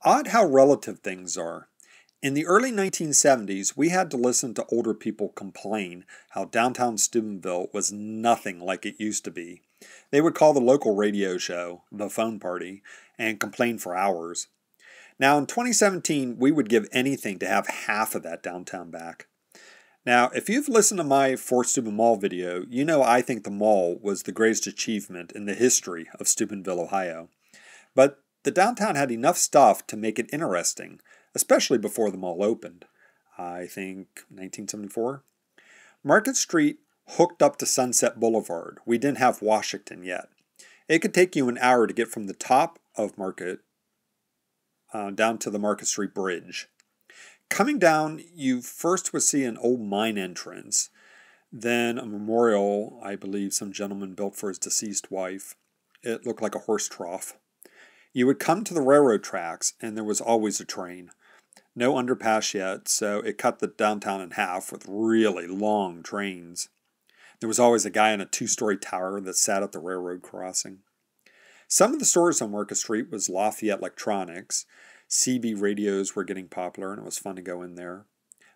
Odd how relative things are. In the early 1970s, we had to listen to older people complain how downtown Steubenville was nothing like it used to be. They would call the local radio show, The Phone Party, and complain for hours. Now in 2017, we would give anything to have half of that downtown back. Now, if you've listened to my Fort Steuben Mall video, you know I think the mall was the greatest achievement in the history of Steubenville, Ohio. But the downtown had enough stuff to make it interesting, especially before the mall opened. I think 1974. Market Street hooked up to Sunset Boulevard. We didn't have Washington yet. It could take you an hour to get from the top of Market down to the Market Street Bridge. Coming down, you first would see an old mine entrance, then a memorial I believe some gentleman built for his deceased wife. It looked like a horse trough. You would come to the railroad tracks, and there was always a train. No underpass yet, so it cut the downtown in half with really long trains. There was always a guy in a two-story tower that sat at the railroad crossing. Some of the stores on Market Street was Lafayette Electronics. CB radios were getting popular, and it was fun to go in there.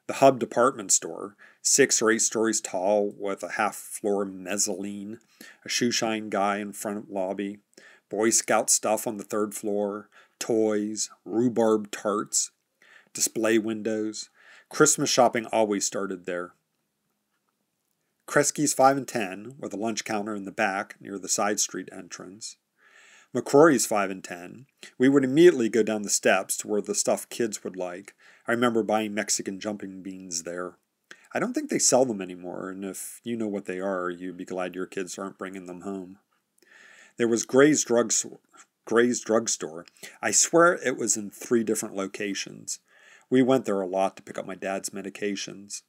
The Hub department store, 6 or 8 stories tall with a half-floor mezzanine, a shoe-shine guy in front of the lobby, Boy Scout stuff on the 3rd floor, toys, rhubarb tarts, display windows. Christmas shopping always started there. Kresge's 5 and 10, with a lunch counter in the back near the side street entrance. McCrory's 5 and 10. We would immediately go down the steps to where the stuff kids would like. I remember buying Mexican jumping beans there. I don't think they sell them anymore, and if you know what they are, you'd be glad your kids aren't bringing them home. There was Gray's Drugstore. I swear it was in 3 different locations. We went there a lot to pick up my dad's medications.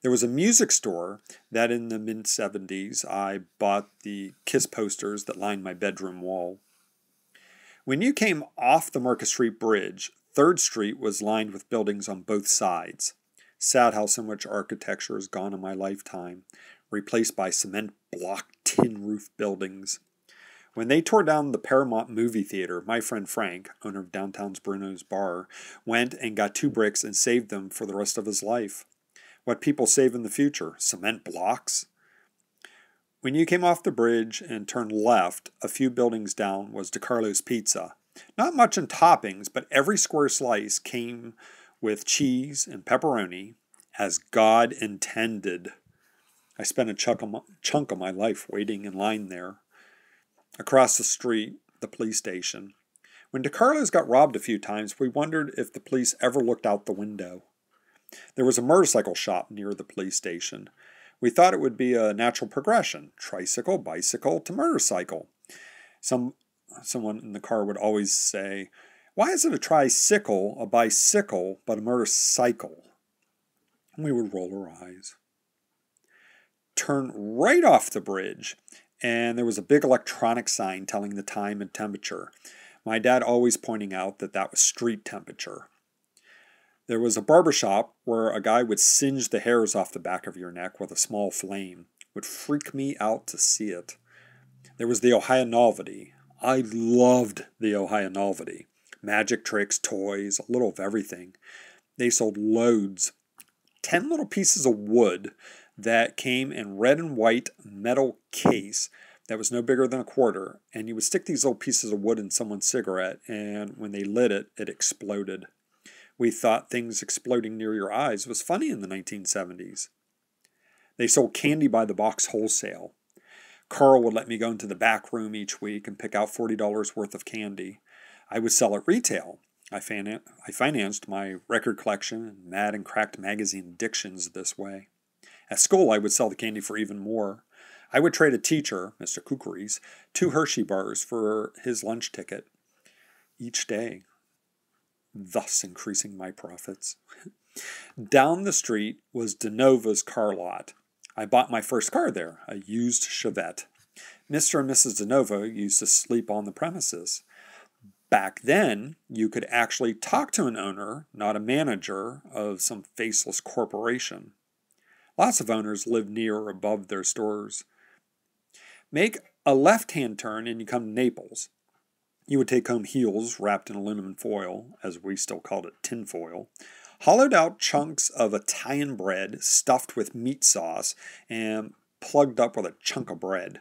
There was a music store that in the mid-70s I bought the Kiss posters that lined my bedroom wall. When you came off the Market Street Bridge, 3rd Street was lined with buildings on both sides. Sad how so much architecture is gone in my lifetime, replaced by cement block tin roof buildings. When they tore down the Paramount movie theater, my friend Frank, owner of downtown's Bruno's Bar, went and got 2 bricks and saved them for the rest of his life. What people save in the future, cement blocks? When you came off the bridge and turned left, a few buildings down was DeCarlo's Pizza. Not much in toppings, but every square slice came with cheese and pepperoni, as God intended. I spent a chunk of my life waiting in line there. Across the street, the police station. When DeCarlo's got robbed a few times, we wondered if the police ever looked out the window. There was a motorcycle shop near the police station. We thought it would be a natural progression, tricycle, bicycle to motorcycle. Someone in the car would always say, "Why is it a tricycle, a bicycle, but a motorcycle?" And we would roll our eyes. Turn right off the bridge, and there was a big electronic sign telling the time and temperature. My dad always pointing out that that was street temperature. There was a barber shop where a guy would singe the hairs off the back of your neck with a small flame. It would freak me out to see it. There was the Ohio Novelty. I loved the Ohio Novelty. Magic tricks, toys, a little of everything. They sold loads. 10 little pieces of wood that came in red and white metal case that was no bigger than a quarter, and you would stick these little pieces of wood in someone's cigarette, and when they lit it, it exploded. We thought things exploding near your eyes was funny in the 1970s. They sold candy by the box wholesale. Carl would let me go into the back room each week and pick out $40 worth of candy. I would sell at retail. I financed my record collection and Mad and Cracked magazine addictions this way. At school, I would sell the candy for even more. I would trade a teacher, Mr. Kukris, 2 Hershey bars for his lunch ticket each day, thus increasing my profits. Down the street was DeNova's car lot. I bought my first car there, a used Chevette. Mr. and Mrs. DeNova used to sleep on the premises. Back then, you could actually talk to an owner, not a manager of some faceless corporation. Lots of owners live near or above their stores. Make a left-hand turn and you come to Naples. You would take home heels wrapped in aluminum foil, as we still called it tin foil, hollowed out chunks of Italian bread stuffed with meat sauce and plugged up with a chunk of bread.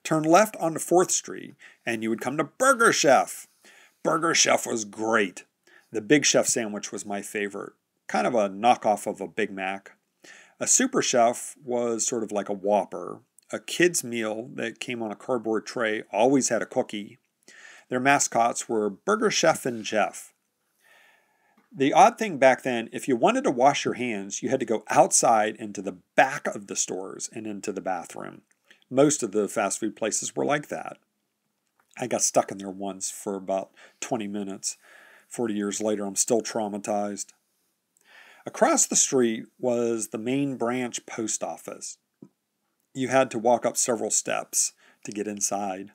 Turn left onto 4th Street and you would come to Burger Chef. Burger Chef was great. The Big Chef sandwich was my favorite, kind of a knockoff of a Big Mac. A Super Chef was sort of like a Whopper. A kid's meal that came on a cardboard tray always had a cookie. Their mascots were Burger Chef and Jeff. The odd thing back then, if you wanted to wash your hands, you had to go outside into the back of the stores and into the bathroom. Most of the fast food places were like that. I got stuck in there once for about 20 minutes. 40 years later, I'm still traumatized. Across the street was the main branch post office. You had to walk up several steps to get inside.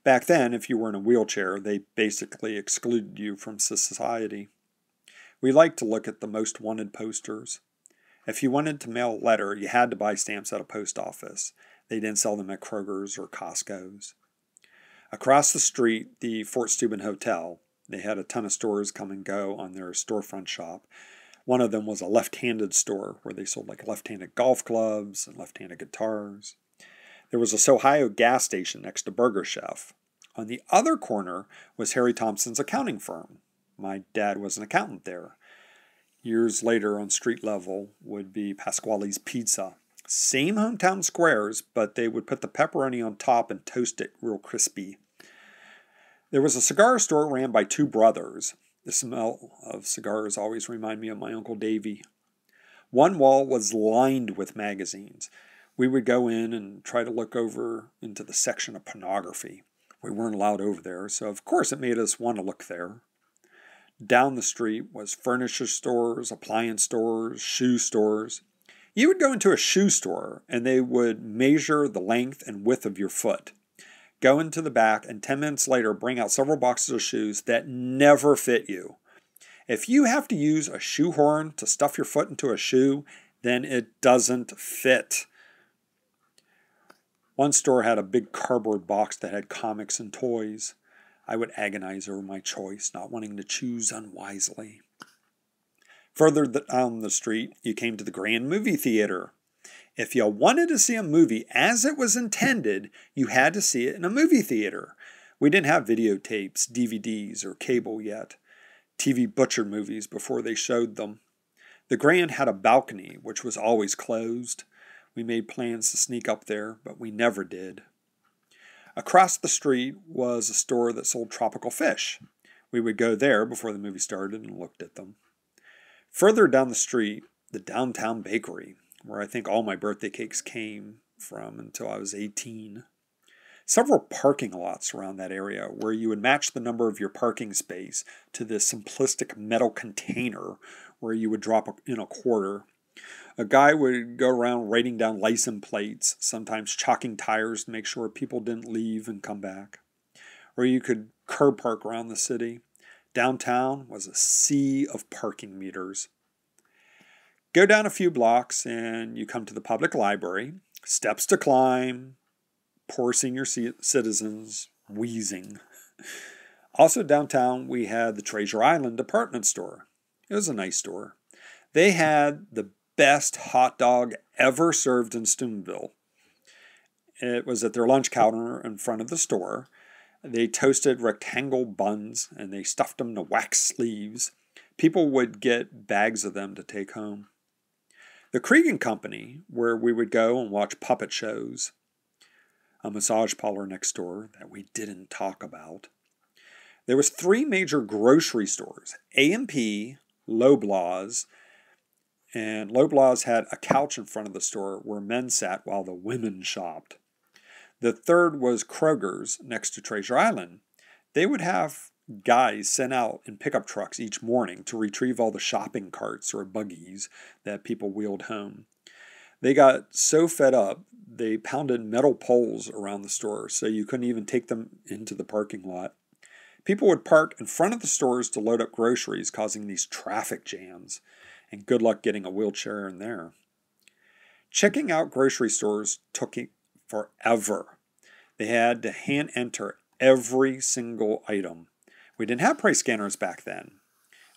Back then, if you were in a wheelchair, they basically excluded you from society. We liked to look at the most wanted posters. If you wanted to mail a letter, you had to buy stamps at a post office. They didn't sell them at Kroger's or Costco's. Across the street, the Fort Steuben Hotel. They had a ton of stores come and go on their storefront shop. One of them was a left-handed store where they sold like left-handed golf clubs and left-handed guitars. There was a Ohio gas station next to Burger Chef. On the other corner was Harry Thompson's accounting firm. My dad was an accountant there. Years later on street level would be Pasquale's Pizza. Same hometown squares, but they would put the pepperoni on top and toast it real crispy. There was a cigar store ran by 2 brothers. The smell of cigars always reminded me of my Uncle Davy. One wall was lined with magazines. We would go in and try to look over into the section of pornography. We weren't allowed over there, so of course it made us want to look there. Down the street was furniture stores, appliance stores, shoe stores. You would go into a shoe store and they would measure the length and width of your foot. Go into the back and 10 minutes later bring out several boxes of shoes that never fit you. If you have to use a shoehorn to stuff your foot into a shoe, then it doesn't fit. One store had a big cardboard box that had comics and toys. I would agonize over my choice, not wanting to choose unwisely. Further down the street, you came to the Grand Movie Theater. If you wanted to see a movie as it was intended, you had to see it in a movie theater. We didn't have videotapes, DVDs, or cable yet. TV butchered movies before they showed them. The Grand had a balcony, which was always closed. We made plans to sneak up there, but we never did. Across the street was a store that sold tropical fish. We would go there before the movie started and looked at them. Further down the street, the Downtown Bakery, where I think all my birthday cakes came from until I was 18. Several parking lots around that area where you would match the number of your parking space to this simplistic metal container where you would drop in a quarter. A guy would go around writing down license plates, sometimes chalking tires to make sure people didn't leave and come back. Or you could curb park around the city. Downtown was a sea of parking meters. Go down a few blocks and you come to the public library. Steps to climb. Poor senior citizens wheezing. Also downtown we had the Treasure Island department store. It was a nice store. They had the best hot dog ever served in Steubenville. It was at their lunch counter in front of the store. They toasted rectangle buns and they stuffed them to wax sleeves. People would get bags of them to take home. The Cregan Company, where we would go and watch puppet shows. A massage parlor next door that we didn't talk about. There was 3 major grocery stores, A&P, Loblaws, and Loblaws had a couch in front of the store where men sat while the women shopped. The third was Kroger's next to Treasure Island. They would have guys sent out in pickup trucks each morning to retrieve all the shopping carts or buggies that people wheeled home. They got so fed up, they pounded metal poles around the store so you couldn't even take them into the parking lot. People would park in front of the stores to load up groceries, causing these traffic jams. And good luck getting a wheelchair in there. Checking out grocery stores took forever. They had to hand enter every single item. We didn't have price scanners back then.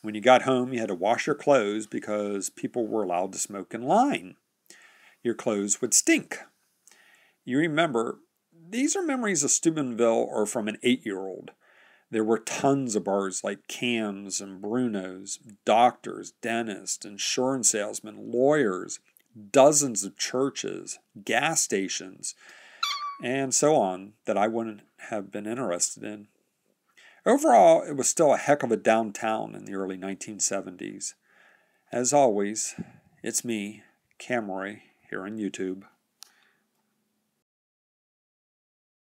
When you got home, you had to wash your clothes because people were allowed to smoke in line. Your clothes would stink. You remember, these are memories of Steubenville or from an 8-year-old. There were tons of bars like Cam's and Bruno's, doctors, dentists, insurance salesmen, lawyers, dozens of churches, gas stations, and so on that I wouldn't have been interested in. Overall, it was still a heck of a downtown in the early 1970s. As always, it's me, Camroy, here on YouTube.